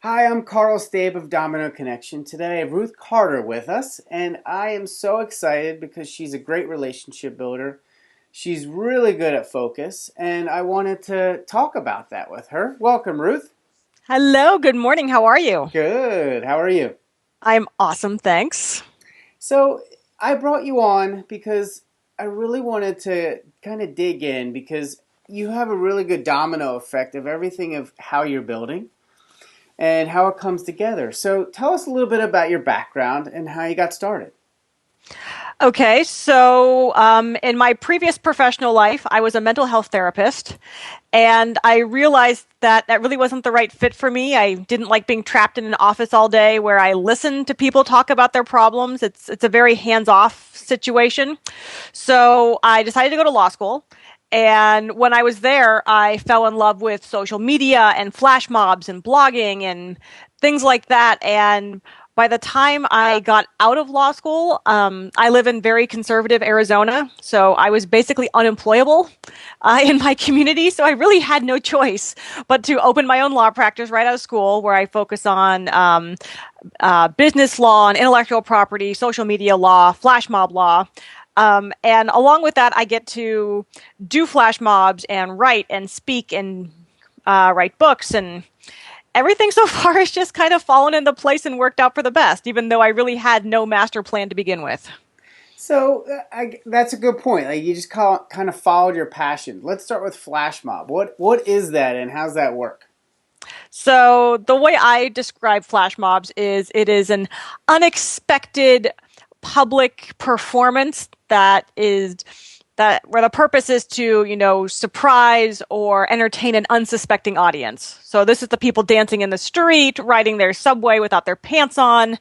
Hi, I'm Carl Stabe of Domino Connection. Today I have Ruth Carter with us, and I am so excited because she's a great relationship builder. She's really good at focus, and I wanted to talk about that with her. Welcome, Ruth. Hello, good morning. How are you? Good. How are you? I'm awesome, thanks. So, I brought you on because I really wanted to kind of dig in because you have a really good domino effect of everything of how you're building and how it comes together. So tell us a little bit about your background and how you got started. Okay, so in my previous professional life, I was a mental health therapist, and I realized that that really wasn't the right fit for me. I didn't like being trapped in an office all day where I listen to people talk about their problems. It's a very hands-off situation. So I decided to go to law school. And when I was there, I fell in love with social media and flash mobs and blogging and things like that. And by the time I got out of law school, I live in very conservative Arizona. So I was basically unemployable in my community. So I really had no choice but to open my own law practice right out of school where I focus on business law and intellectual property, social media law, flash mob law. And along with that, I get to do flash mobs and write and speak and write books. And everything so far has just kind of fallen into place and worked out for the best, even though I really had no master plan to begin with. So that's a good point. Like you just kind of followed your passion. Let's start with flash mob. What is that and how's that work? So the way I describe flash mobs is it is an unexpected public performance that where the purpose is to, surprise or entertain an unsuspecting audience. So this is the people dancing in the street, riding their subway without their pants on.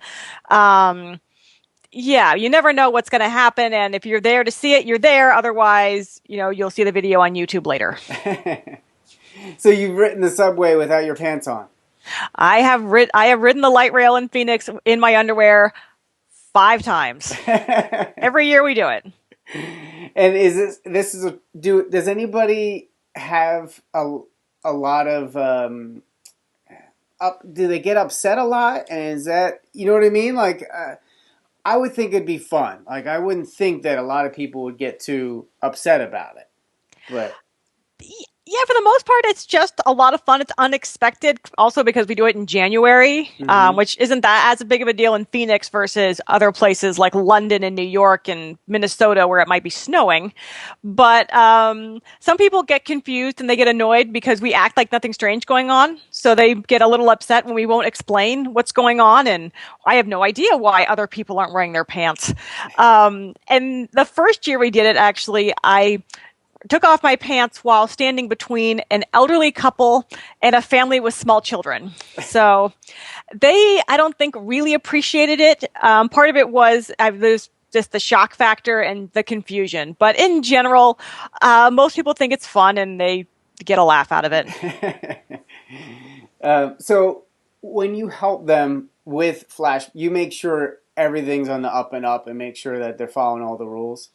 Um, yeah, you never know what's going to happen, and if you're there to see it, you're there. Otherwise, you'll see the video on YouTube later. So you've written the subway without your pants on. I have ridden the light rail in Phoenix in my underwear 5 times. Every year we do it. And is this is a do does anybody have a lot of up do they get upset a lot, and is that, you know what I mean, like I would think it'd be fun. Like I wouldn't think that a lot of people would get too upset about it. But Yeah, for the most part, it's just a lot of fun. It's unexpected, also because we do it in January, hmm which isn't that as big of a deal in Phoenix versus other places like London and New York and Minnesota where it might be snowing. But some people get confused and they get annoyed because we act like nothing strange going on. So they get a little upset when we won't explain what's going on. And I have no idea why other people aren't wearing their pants. And the first year we did it, actually, I took off my pants while standing between an elderly couple and a family with small children. So I don't think, really appreciated it. Part of it was there's just the shock factor and the confusion. But in general, most people think it's fun and they get a laugh out of it. so when you help them with flash, you make sure everything's on the up and up and make sure that they're following all the rules.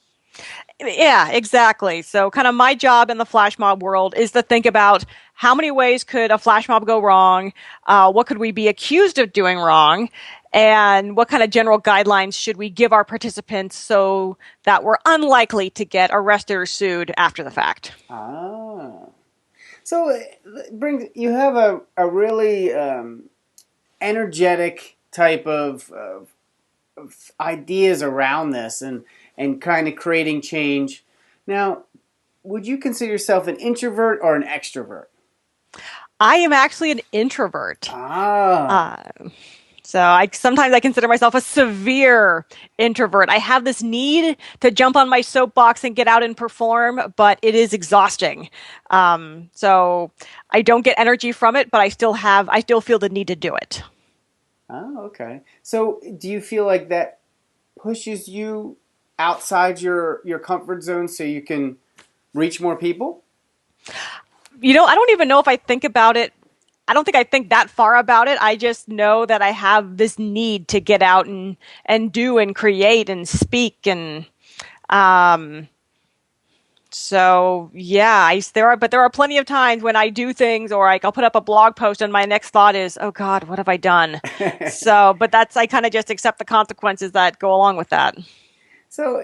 Yeah, exactly. So, kind of my job in the flash mob world is to think about how many ways could a flash mob go wrong? What could we be accused of doing wrong? And what kind of general guidelines should we give our participants so that we're unlikely to get arrested or sued after the fact? Ah. So you have a really energetic type of ideas around this and kind of creating change. Now, would you consider yourself an introvert or an extrovert? I am actually an introvert. Ah, Uh, So I sometimes consider myself a severe introvert. I have this need to jump on my soapbox and get out and perform, but it is exhausting. So I don't get energy from it, but I still feel the need to do it. okay. So, do you feel like that pushes you outside your comfort zone so you can reach more people? I don't even know if I think about it. I don't think I think that far about it. I just know that I have this need to get out and do and create and speak and um, So yeah, there are plenty of times when I do things or like I'll put up a blog post and my next thought is, oh God, what have I done? So, but I kind of just accept the consequences that go along with that. So,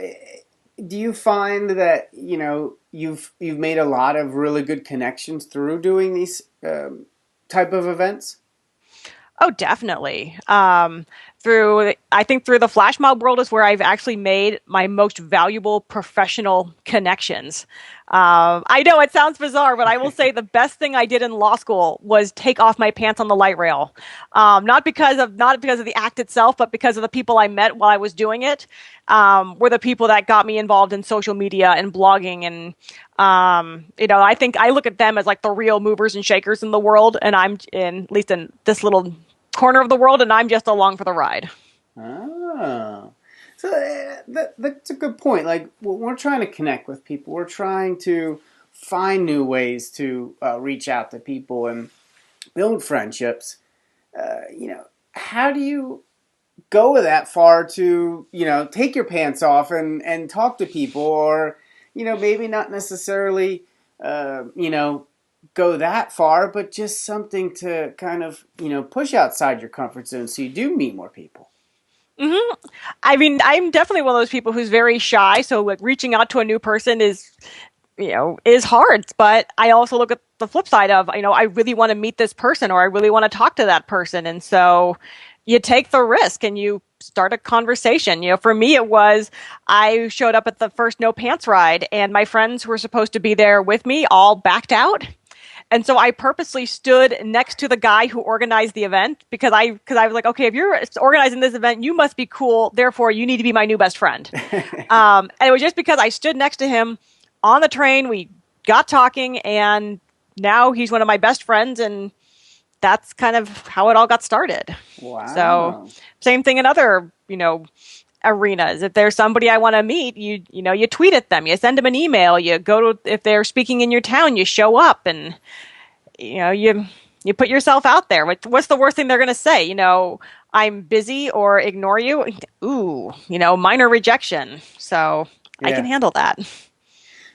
do you find that you've made a lot of really good connections through doing these type of events? Oh, definitely. I think through the flash mob world is where I've actually made my most valuable professional connections. I know it sounds bizarre, but I will say the best thing I did in law school was take off my pants on the light rail. Not because of the act itself, but because of the people I met while I was doing it. Were the people that got me involved in social media and blogging and I think I look at them as like the real movers and shakers in the world, and I'm in at least in this little corner of the world, and I'm just along for the ride. Oh, so that's a good point. Like we're trying to connect with people. We're trying to find new ways to reach out to people and build friendships. How do you go that far to take your pants off and talk to people, or maybe not necessarily go that far, but just something to kind of push outside your comfort zone so you do meet more people. I mean, I'm definitely one of those people who's very shy, so like reaching out to a new person is hard, but I also look at the flip side of, I really want to meet this person or I really want to talk to that person. And so you take the risk and you start a conversation. For me, it was I showed up at the first No Pants ride and my friends who were supposed to be there with me all backed out. And so I purposely stood next to the guy who organized the event because I was like, okay, if you're organizing this event, you must be cool. Therefore, you need to be my new best friend. And it was just because I stood next to him on the train. We got talking, and now he's one of my best friends, and that's kind of how it all got started. So, Wow. same thing in other, arenas. If there's somebody I want to meet, you tweet at them, you send them an email, you go to if they're speaking in your town, you show up, and you put yourself out there. What's the worst thing they're going to say? I'm busy or ignore you. Ooh, minor rejection. So I can Yeah. handle that.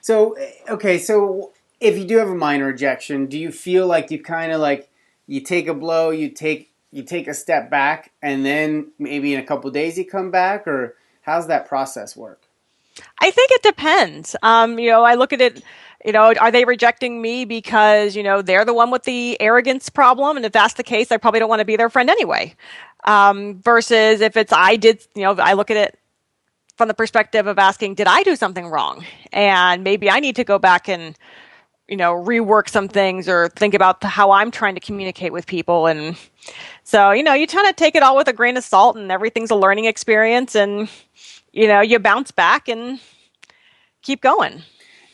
So okay, so if you do have a minor rejection, do you feel like you kind of like you take a blow, you take a step back, and then maybe in a couple of days you come back, or how's that process work? I think it depends. I look at it, are they rejecting me because, they're the one with the arrogance problem? And if that's the case, I probably don't want to be their friend anyway. Versus if it's I did, I look at it from the perspective of asking, did I do something wrong? And maybe I need to go back and, rework some things or think about how I'm trying to communicate with people. And so, you kind of take it all with a grain of salt and everything's a learning experience and, you bounce back and keep going.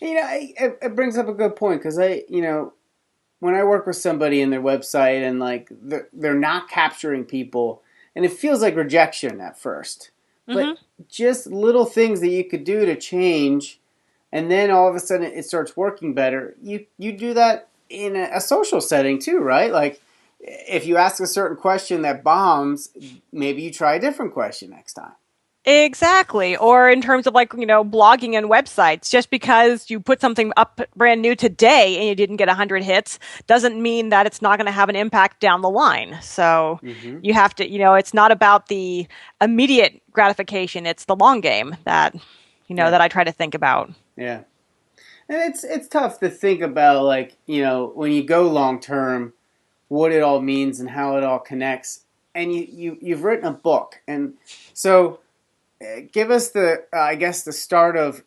It brings up a good point because when I work with somebody in their website and like they're not capturing people, and it feels like rejection at first, but Mm-hmm. just little things that you could do to change, and then all of a sudden it starts working better. You do that in a social setting too, right? Like if you ask a certain question that bombs, maybe you try a different question next time. Exactly. Or in terms of like, blogging and websites, just because you put something up brand new today and you didn't get 100 hits doesn't mean that it's not going to have an impact down the line. So Mm-hmm. you have to, it's not about the immediate gratification. It's the long game that, Yeah, that I try to think about. yeah. And it's tough to think about like when you go long term, what it all means and how it all connects. And you've written a book, and so give us the I guess the start of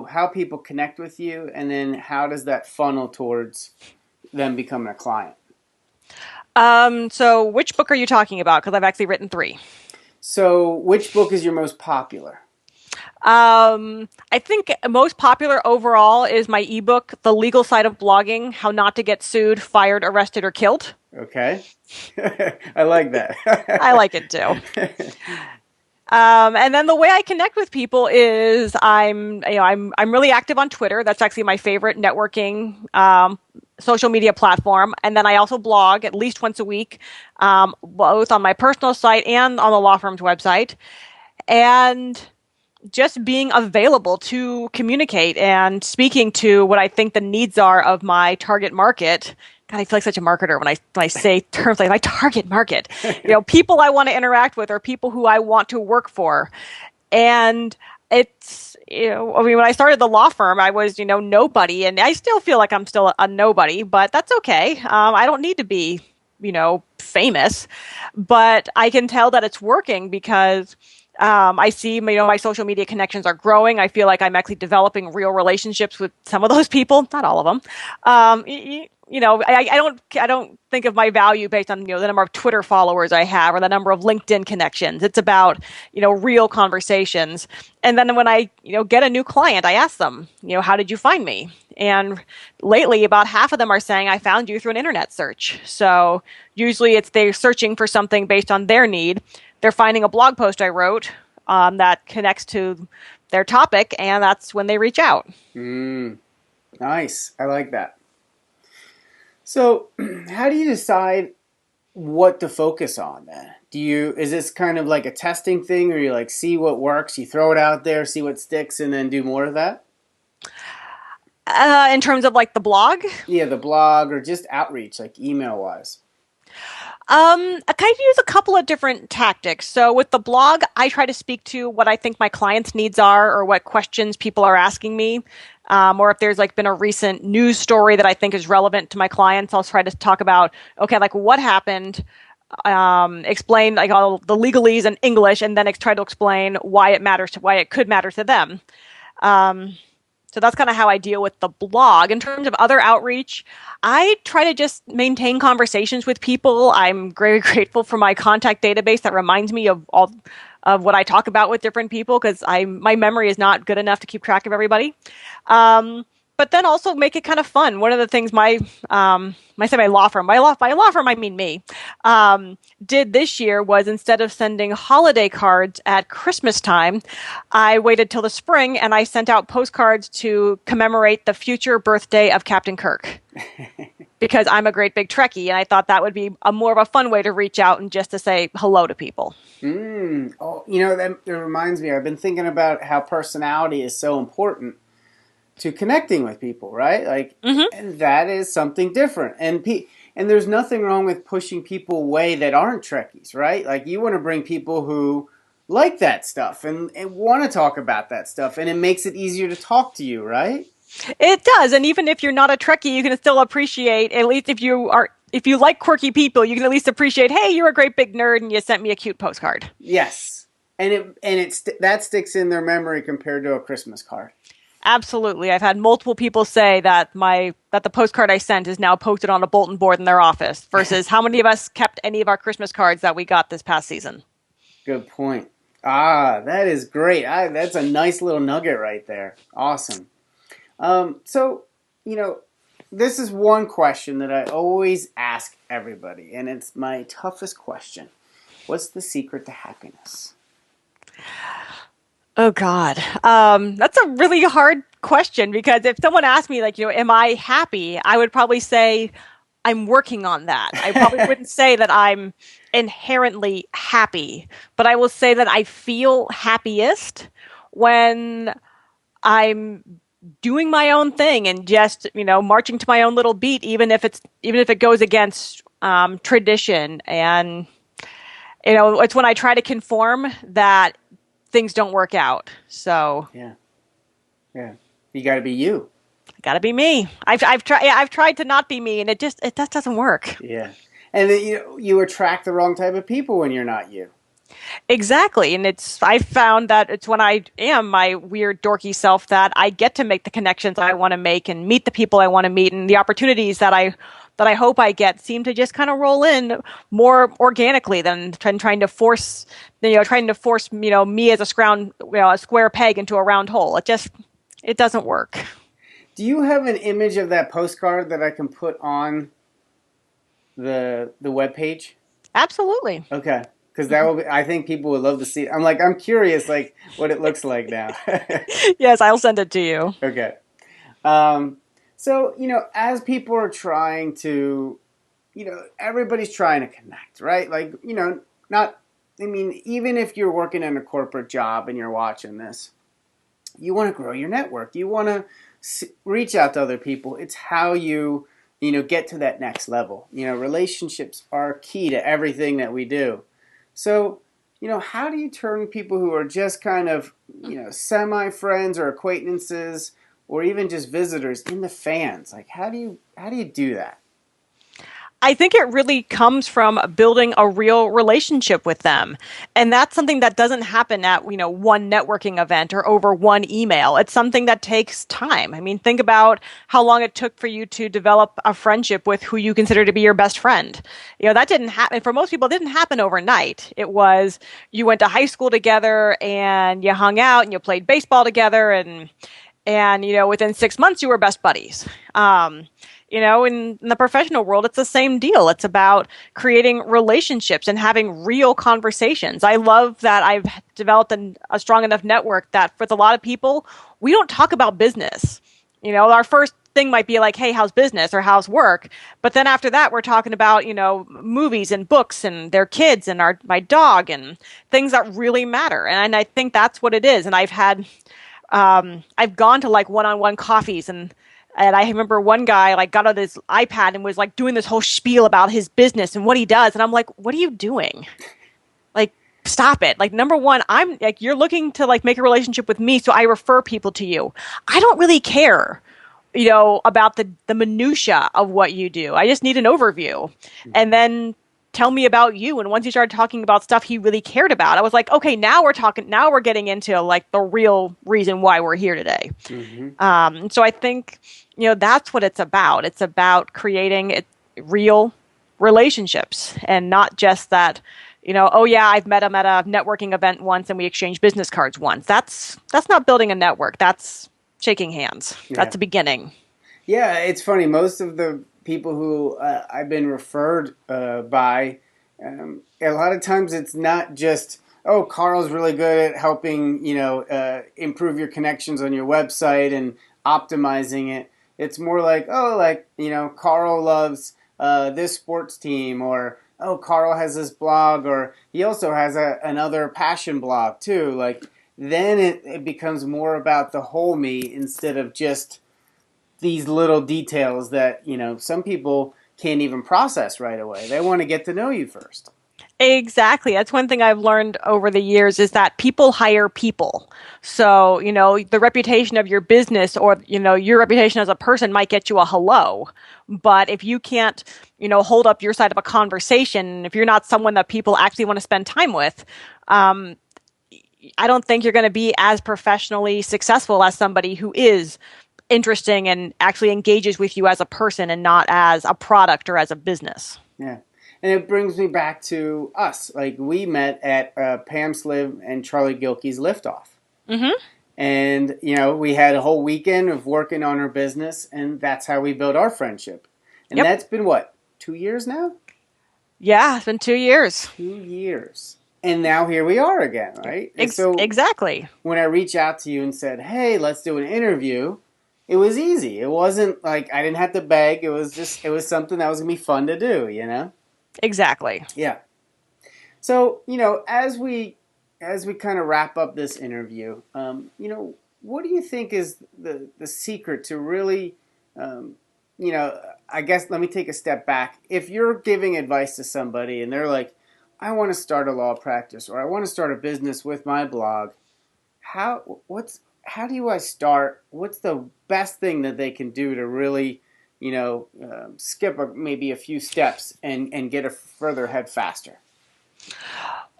how people connect with you, and then how does that funnel towards them becoming a client. So which book are you talking about? Because I've actually written three. So which book is your most popular? I think most popular overall is my ebook, The Legal Side of Blogging: How Not to Get Sued, Fired, Arrested, or Killed. Okay. I like I that. like it too. And then the way I connect with people is I'm really active on Twitter. That's actually my favorite networking social media platform. And then I also blog at least once a week, both on my personal site and on the law firm's website. And just being available to communicate and speaking to what I think the needs are of my target market. God, I feel like such a marketer when I say terms like my target market. People I want to interact with or people who I want to work for. And I mean, when I started the law firm, I was, nobody, and I still feel like I'm still a nobody, but that's okay. I don't need to be, famous, but I can tell that it's working because I see, my social media connections are growing. I feel like I'm actually developing real relationships with some of those people, not all of them. I don't think of my value based on the number of Twitter followers I have or the number of LinkedIn connections. It's about real conversations. And then when I get a new client, I ask them, how did you find me? And lately, about half of them are saying I found you through an internet search. So usually it's they're searching for something based on their need. They're finding a blog post I wrote that connects to their topic, and that's when they reach out. Nice. I like that. So, how do you decide what to focus on then? Is this kind of like a testing thing, or you like see what works, you throw it out there, see what sticks, and then do more of that? In terms of like the blog, Yeah, the blog or just outreach, like email wise. I kind of use a couple of different tactics. So with the blog, I try to speak to what I think my clients' needs are or what questions people are asking me. Or if there's like been a recent news story that I think is relevant to my clients, I'll try to talk about, okay, like what happened, explain like all the legalese in English, and then try to explain why it could matter to them. So that's kind of how I deal with the blog. In terms of other outreach, I try to just maintain conversations with people. I'm very grateful for my contact database that reminds me of all of what I talk about with different people because my memory is not good enough to keep track of everybody. But then also make it kind of fun. One of the things I say my law firm, by law firm I mean me, did this year was instead of sending holiday cards at Christmas time, I waited till the spring and I sent out postcards to commemorate the future birthday of Captain Kirk. Because I'm a great big Trekkie, and I thought that would be a more of a fun way to reach out and just to say hello to people. Oh, that reminds me. I've been thinking about how personality is so important to connecting with people, right? Like, Mm-hmm. and that is something different. And there's nothing wrong with pushing people away that aren't Trekkies, right? Like, you want to bring people who like that stuff and want to talk about that stuff, and it makes it easier to talk to you, right? It does, and even if you're not a Trekkie, you can still appreciate. At least if you like quirky people, you can at least appreciate. Hey, you're a great big nerd, and you sent me a cute postcard. Yes, that sticks in their memory compared to a Christmas card. Absolutely, I've had multiple people say that the postcard I sent is now posted on a bulletin board in their office. Versus how many of us kept any of our Christmas cards that we got this past season? Good point. That is great. That's a nice little nugget right there. Awesome. So, you know, this is one question that I always ask everybody, and it's my toughest question. What's the secret to happiness? Oh God, that's a really hard question because if someone asked me, like, am I happy? I would probably say I'm working on that. I probably wouldn't say that I'm inherently happy, but I will say that I feel happiest when I'm doing my own thing and just marching to my own little beat, even if it goes against tradition. And it's when I try to conform that things don't work out. So Yeah, yeah. You got to be you. got to be me. I've tried to not be me, and it just doesn't work. Yeah, and then, you attract the wrong type of people when you're not you. Exactly. And I found that it's when I am my weird dorky self that I get to make the connections I want to make and meet the people I want to meet, and the opportunities that I hope I get seem to just kind of roll in more organically than trying to force me as a square peg into a round hole. It doesn't work. Do you have an image of that postcard that I can put on the web page? Absolutely. Okay, because that will be. I think people would love to see it. I'm curious, like what it looks like now. Yes, I'll send it to you. Okay. Um, so, as people are trying to, everybody's trying to connect, right? Like, not I mean, even if you're working in a corporate job and you're watching this, you want to grow your network. You want to reach out to other people. It's how you get to that next level. Relationships are key to everything that we do. So, how do you turn people who are just kind of, semi friends or acquaintances or even just visitors into fans? Like, how do you do that? I think it really comes from building a real relationship with them. And that's something that doesn't happen at, one networking event or over one email. It's something that takes time. I mean, think about how long it took for you to develop a friendship with who you consider to be your best friend. That didn't happen. For most people, it didn't happen overnight. It was you went to high school together and you hung out and you played baseball together and within 6 months you were best buddies. In the professional world, it's the same deal. It's about creating relationships and having real conversations. I love that I've developed a strong enough network that with a lot of people, we don't talk about business. Our first thing might be like, hey, how's business or how's work? But then after that, we're talking about, movies and books and their kids and my dog and things that really matter. And I think that's what it is. And I've gone to like one-on-one coffees and I remember one guy like got on his iPad and was like doing this whole spiel about his business and what he does. And I'm like, what are you doing? Like, stop it. Like, number one, I'm like, you're looking to like make a relationship with me. So I refer people to you. I don't really care, about the minutia of what you do. I just need an overview. And then tell me about you. And once he started talking about stuff he really cared about, I was like, okay, now we're getting into like the real reason why we're here today. So I think, that's what it's about. It's about creating real relationships and not just that, oh yeah, I've met him at a networking event once and we exchanged business cards once. That's not building a network. That's shaking hands. Yeah. That's the beginning. Yeah, it's funny. Most of the people who I've been referred by, a lot of times it's not just, oh, Carl's really good at helping, improve your connections on your website and optimizing it. It's more like, oh, like, Carl loves this sports team, or, oh, Carl has this blog, or he also has another passion blog too. Like, then it becomes more about the whole me instead of just these little details that, some people can't even process right away. They want to get to know you first. Exactly. That's one thing I've learned over the years is that people hire people. So, the reputation of your business or, your reputation as a person might get you a hello. But if you can't, hold up your side of a conversation, if you're not someone that people actually want to spend time with, I don't think you're going to be as professionally successful as somebody who is interesting and actually engages with you as a person and not as a product or as a business. Yeah. And it brings me back to us. Like, we met at Pam Sliv and Charlie Gilkey's Liftoff. Mm-hmm. And, we had a whole weekend of working on our business, and that's how we built our friendship. And Yep. That's been, what, 2 years now? Yeah, it's been 2 years. 2 years. And now here we are again, right? So exactly. when I reached out to you and said, hey, let's do an interview, it was easy. It wasn't like I didn't have to beg. It was something that was going to be fun to do. Exactly. Yeah. So, as we kind of wrap up this interview, what do you think is the secret to really, I guess let me take a step back. If you're giving advice to somebody and they're like, I want to start a law practice or I want to start a business with my blog, how do I start? What's the best thing that they can do to really, skip maybe a few steps and get further ahead faster?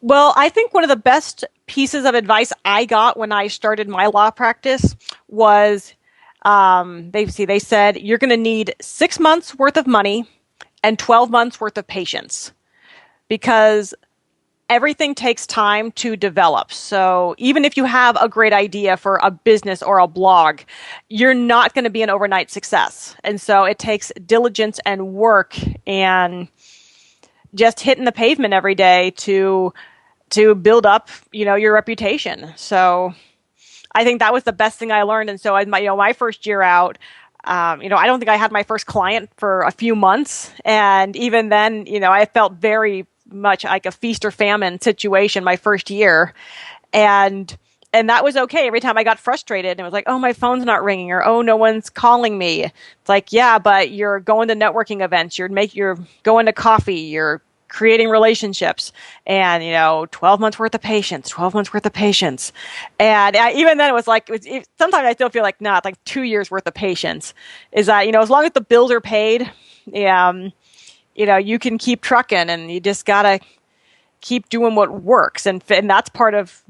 Well, I think one of the best pieces of advice I got when I started my law practice was they said you're going to need 6 months worth of money and 12 months worth of patience because everything takes time to develop. So even if you have a great idea for a business or a blog, you're not going to be an overnight success. And so it takes diligence and work and just hitting the pavement every day to build up, your reputation. So I think that was the best thing I learned. And so my first year out, I don't think I had my first client for a few months. And even then, I felt very, much like a feast or famine situation my first year. And and that was okay. Every time I got frustrated and it was like, oh, my phone's not ringing, or oh, no one's calling me. It's like, yeah, but you're going to networking events, you're going to coffee, you're creating relationships, and 12 months worth of patience, 12 months worth of patience. And even then it was like, sometimes I still feel like, nah, it's like 2 years worth of patience. Is that, as long as the bills are paid, um, you can keep trucking, and you just gotta keep doing what works. And that's part of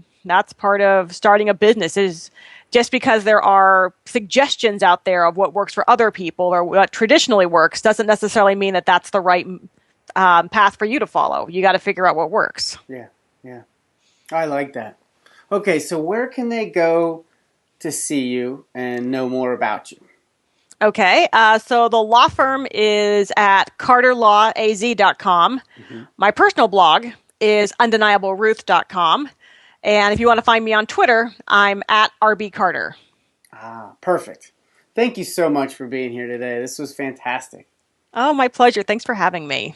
starting a business. Is just because there are suggestions out there of what works for other people or what traditionally works doesn't necessarily mean that that's the right path for you to follow. You got to figure out what works. Yeah, yeah. I like that. Okay, so where can they go to see you and know more about you? Okay, so the law firm is at carterlawaz.com. Mm-hmm. My personal blog is undeniableruth.com. And if you want to find me on Twitter, I'm at rbcarter. Ah, perfect. Thank you so much for being here today. This was fantastic. Oh, my pleasure. Thanks for having me.